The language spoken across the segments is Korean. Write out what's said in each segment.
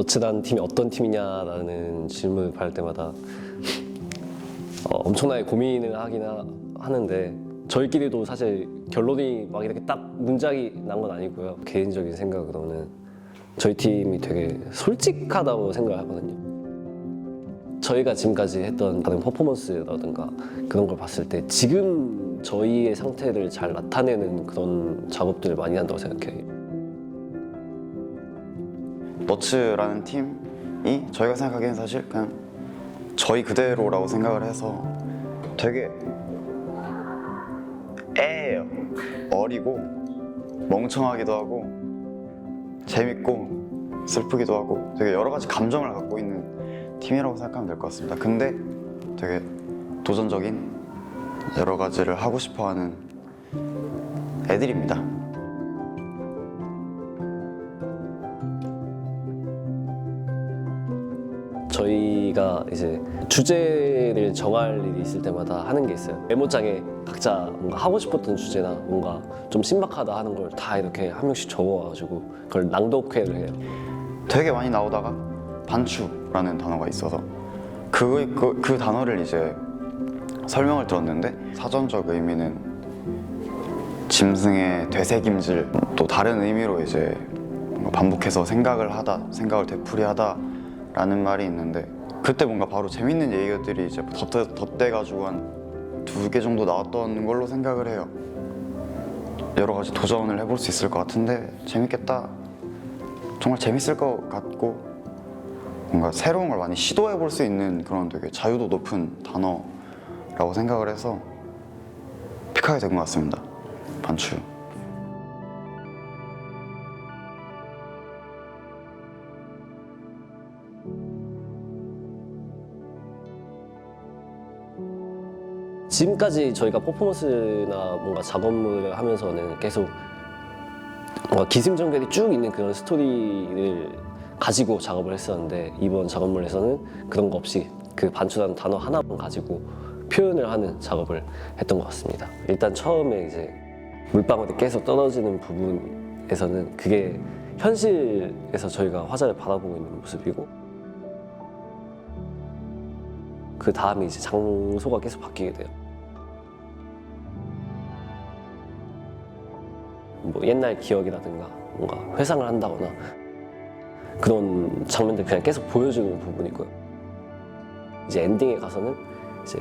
너츠라는 팀이 어떤 팀이냐라는 질문을 받을 때마다 엄청나게 고민을 하긴 하는데 저희끼리도 사실 결론이 막 이렇게 딱 문장이 난 건 아니고요. 개인적인 생각으로는 저희 팀이 되게 솔직하다고 생각을 하거든요. 저희가 지금까지 했던 다른 퍼포먼스라든가 그런 걸 봤을 때 지금 저희의 상태를 잘 나타내는 그런 작업들을 많이 한다고 생각해요. 너츠라는 팀이 저희가 생각하기엔 사실 그냥 저희 그대로라고 생각을 해서 되게 애예요. 어리고 멍청하기도 하고 재밌고 슬프기도 하고 되게 여러 가지 감정을 갖고 있는 팀이라고 생각하면 될 것 같습니다. 근데 되게 도전적인 여러 가지를 하고 싶어하는 애들입니다. 저희가 이제 주제를 정할 일이 있을 때마다 하는 게 있어요. 메모장에 각자 뭔가 하고 싶었던 주제나 뭔가 좀 신박하다 하는 걸 다 이렇게 한 명씩 적어와가지고 그걸 낭독회를 해요. 되게 많이 나오다가 반추라는 단어가 있어서 그 단어를 이제 설명을 들었는데 사전적 의미는 짐승의 되새김질, 또 다른 의미로 이제 뭔가 반복해서 생각을 되풀이하다 라는 말이 있는데 그때 뭔가 바로 재밌는 얘기들이 이제 덧대가지고 한 2개 정도 나왔던 걸로 생각을 해요. 여러 가지 도전을 해볼 수 있을 것 같은데 재밌겠다. 정말 재밌을 것 같고 뭔가 새로운 걸 많이 시도해 볼 수 있는 그런 되게 자유도 높은 단어라고 생각을 해서 픽하게 된 것 같습니다. 반추. 지금까지 저희가 퍼포먼스나 뭔가 작업물을 하면서는 계속 뭔가 기승전결이 쭉 있는 그런 스토리를 가지고 작업을 했었는데 이번 작업물에서는 그런 거 없이 그 반추라는 단어 하나만 가지고 표현을 하는 작업을 했던 것 같습니다. 일단 처음에 이제 물방울이 계속 떨어지는 부분에서는 그게 현실에서 저희가 화자를 바라보고 있는 모습이고 그 다음에 이제 장소가 계속 바뀌게 돼요. 뭐 옛날 기억이라든가 뭔가 회상을 한다거나 그런 장면들 그냥 계속 보여주는 부분이고요. 이제 엔딩에 가서는 이제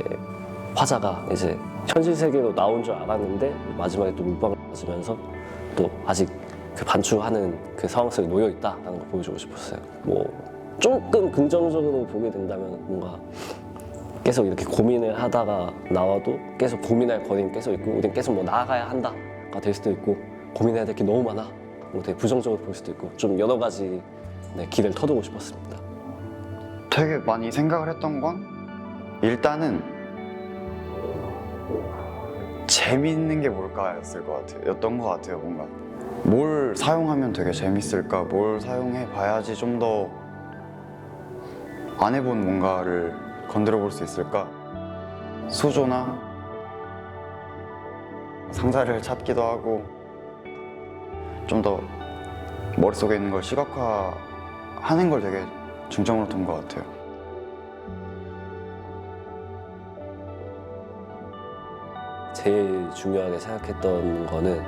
화자가 이제 현실 세계로 나온 줄 알았는데 마지막에 또 물방울 맞으면서 또 아직 그 반추하는 그 상황 속에 놓여 있다라는 걸 보여주고 싶었어요. 뭐 조금 긍정적으로 보게 된다면 뭔가 계속 이렇게 고민을 하다가 나와도 계속 고민할 거리는 계속 있고 우린 계속 뭐 나아가야 한다가 될 수도 있고 고민해야 될 게 너무 많아 뭐 되게 부정적으로 볼 수도 있고 좀 여러 가지 길을 터두고 싶었습니다. 되게 많이 생각을 했던 건 일단은 재밌는 게 뭘까였던 것 같아요. 뭔가 뭘 사용하면 되게 재밌을까, 뭘 사용해 봐야지 좀 더 안 해본 뭔가를 건드려 볼 수 있을까. 수조나 상자를 찾기도 하고 좀 더 머릿속에 있는 걸 시각화하는 걸 되게 중점으로 둔 것 같아요. 제일 중요하게 생각했던 거는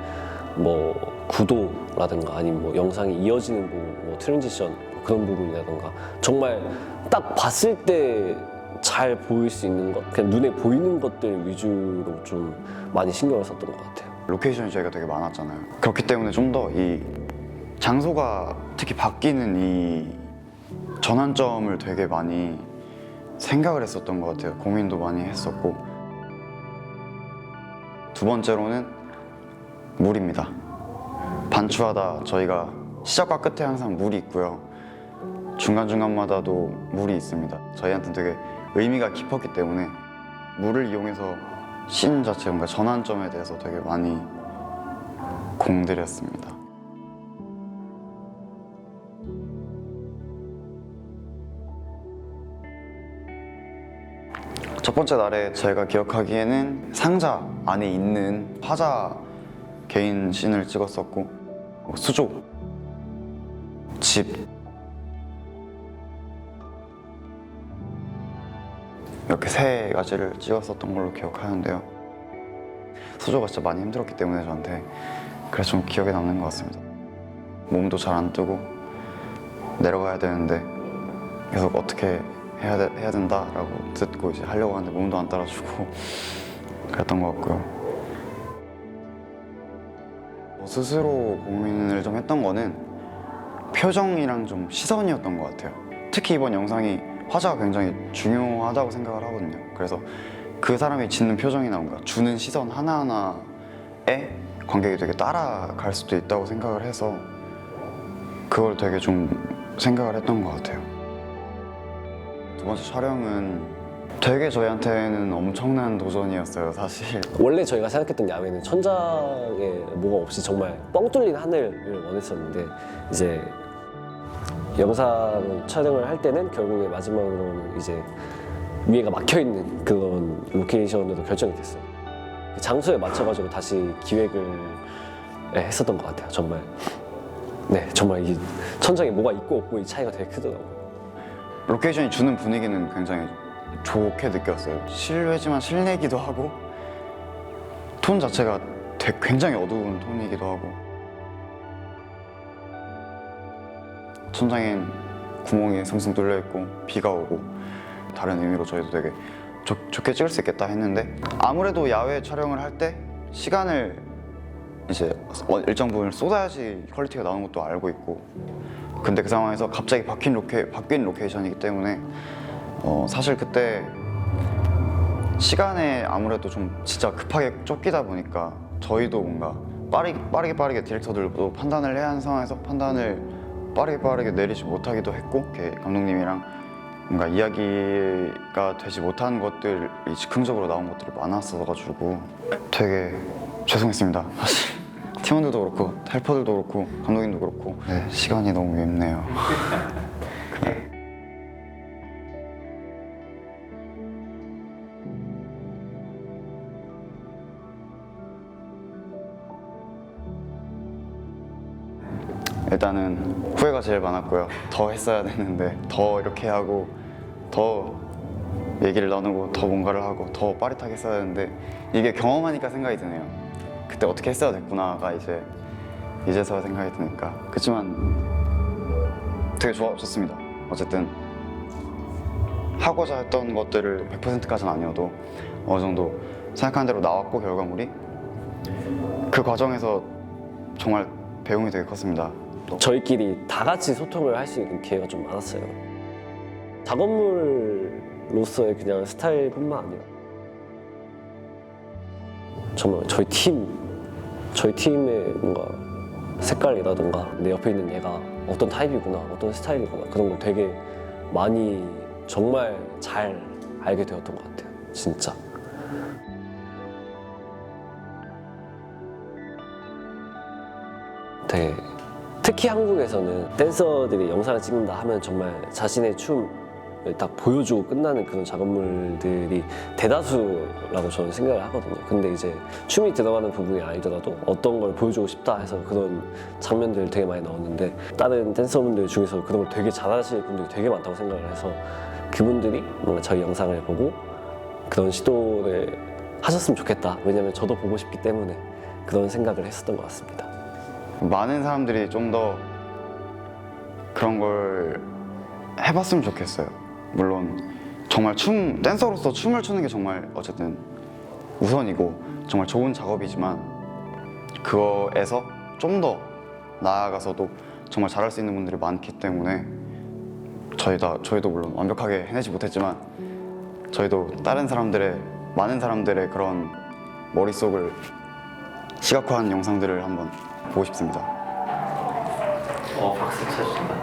뭐 구도라든가 아니면 뭐 영상이 이어지는 부분, 뭐 트랜지션 뭐 그런 부분이라든가 정말 딱 봤을 때 잘 보일 수 있는 것, 그냥 눈에 보이는 것들 위주로 좀 많이 신경을 썼던 것 같아요. 로케이션이 저희가 되게 많았잖아요. 그렇기 때문에 좀 더 이 장소가 특히 바뀌는 이 전환점을 되게 많이 생각을 했었던 것 같아요. 고민도 많이 했었고. 두 번째로는 물입니다. 반추하다 저희가 시작과 끝에 항상 물이 있고요. 중간중간마다도 물이 있습니다. 저희한테는 되게 의미가 깊었기 때문에 물을 이용해서 씬 자체 뭔가 전환점에 대해서 되게 많이 공들였습니다. 첫 번째 날에 제가 기억하기에는 상자 안에 있는 화자 개인 씬을 찍었었고 수조, 집, 이렇게 3가지를 찍었었던 걸로 기억하는데요. 수조가 진짜 많이 힘들었기 때문에 저한테 그래서 좀 기억에 남는 것 같습니다. 몸도 잘 안 뜨고 내려가야 되는데 계속 어떻게 해야 된다라고 듣고 이제 하려고 하는데 몸도 안 따라주고 그랬던 것 같고요. 스스로 고민을 좀 했던 거는 표정이랑 좀 시선이었던 것 같아요. 특히 이번 영상이 화자가 굉장히 중요하다고 생각을 하거든요. 그래서 그 사람이 짓는 표정이나 뭔가 주는 시선 하나하나에 관객이 되게 따라갈 수도 있다고 생각을 해서 그걸 되게 좀 생각을 했던 것 같아요. 2번째 촬영은 되게 저희한테는 엄청난 도전이었어요, 사실. 원래 저희가 생각했던 야외는 천장에 뭐가 없이 정말 뻥 뚫린 하늘을 원했었는데 이제 영상 촬영을 할 때는 결국에 마지막으로는 이제 위에가 막혀있는 그런 로케이션으로 결정이 됐어요. 그 장소에 맞춰가지고 다시 기획을 했었던 것 같아요, 정말. 네, 정말 이 천장에 뭐가 있고 없고 이 차이가 되게 크더라고요. 로케이션이 주는 분위기는 굉장히 좋게 느꼈어요. 실외지만 실내기도 하고 톤 자체가 되게 굉장히 어두운 톤이기도 하고 천장엔 구멍이 숭숭 뚫려 있고 비가 오고 다른 의미로 저희도 되게 좋게 찍을 수 있겠다 했는데 아무래도 야외 촬영을 할 때 시간을 이제 일정 부분을 쏟아야지 퀄리티가 나오는 것도 알고 있고 근데 그 상황에서 갑자기 바뀐 로케이션이기 때문에 사실 그때 시간에 아무래도 좀 진짜 급하게 쫓기다 보니까 저희도 뭔가 빠르게 디렉터들도 판단을 해야 하는 상황에서 판단을 빠르게 내리지 못하기도 했고 이렇게 감독님이랑 뭔가 이야기가 되지 못한 것들이 즉흥적으로 나온 것들이 많았어가지고 되게 죄송했습니다. 사실 팀원들도 그렇고 헬퍼들도 그렇고 감독님도 그렇고 네, 시간이 너무 맵네요. 일단은 후회가 제일 많았고요. 더 했어야 되는데 더 이렇게 하고 더 얘기를 나누고 더 뭔가를 하고 더 빠릿하게 했어야 되는데 이게 경험하니까 생각이 드네요. 그때 어떻게 했어야 됐구나가 이제서야 생각이 드니까 그렇지만 되게 좋았습니다. 어쨌든 하고자 했던 것들을 100%까지는 아니어도 어느 정도 생각한 대로 나왔고 결과물이 그 과정에서 정말 배움이 되게 컸습니다. 저희끼리 다 같이 소통을 할 수 있는 기회가 좀 많았어요. 작업물로서의 그냥 스타일뿐만 아니라 정말 저희 팀의 뭔가 색깔이라던가 내 옆에 있는 얘가 어떤 타입이구나, 어떤 스타일이구나 그런 거 되게 많이 정말 잘 알게 되었던 것 같아요, 진짜. 되게 특히 한국에서는 댄서들이 영상을 찍는다 하면 정말 자신의 춤을 딱 보여주고 끝나는 그런 작업물들이 대다수라고 저는 생각을 하거든요. 근데 이제 춤이 들어가는 부분이 아니더라도 어떤 걸 보여주고 싶다 해서 그런 장면들을 되게 많이 넣었는데 다른 댄서분들 중에서 그런 걸 되게 잘하시는 분들이 되게 많다고 생각을 해서 그분들이 뭔가 저희 영상을 보고 그런 시도를 하셨으면 좋겠다. 왜냐면 저도 보고 싶기 때문에 그런 생각을 했었던 것 같습니다. 많은 사람들이 좀 더 그런 걸 해봤으면 좋겠어요. 물론 정말 댄서로서 춤을 추는 게 정말 어쨌든 우선이고 정말 좋은 작업이지만 그거에서 좀 더 나아가서도 정말 잘할 수 있는 분들이 많기 때문에 저희도 물론 완벽하게 해내지 못했지만 저희도 많은 사람들의 그런 머릿속을 시각화한 영상들을 한번 보고 싶습니다. 박수 쳐주신다.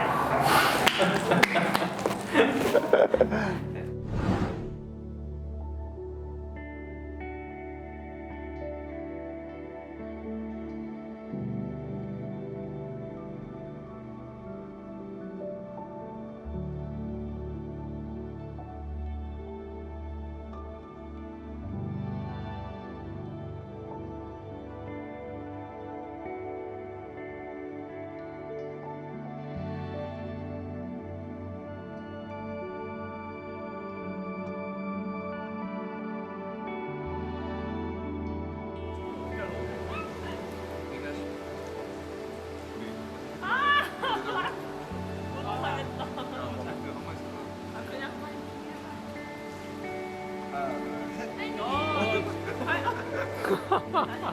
하나,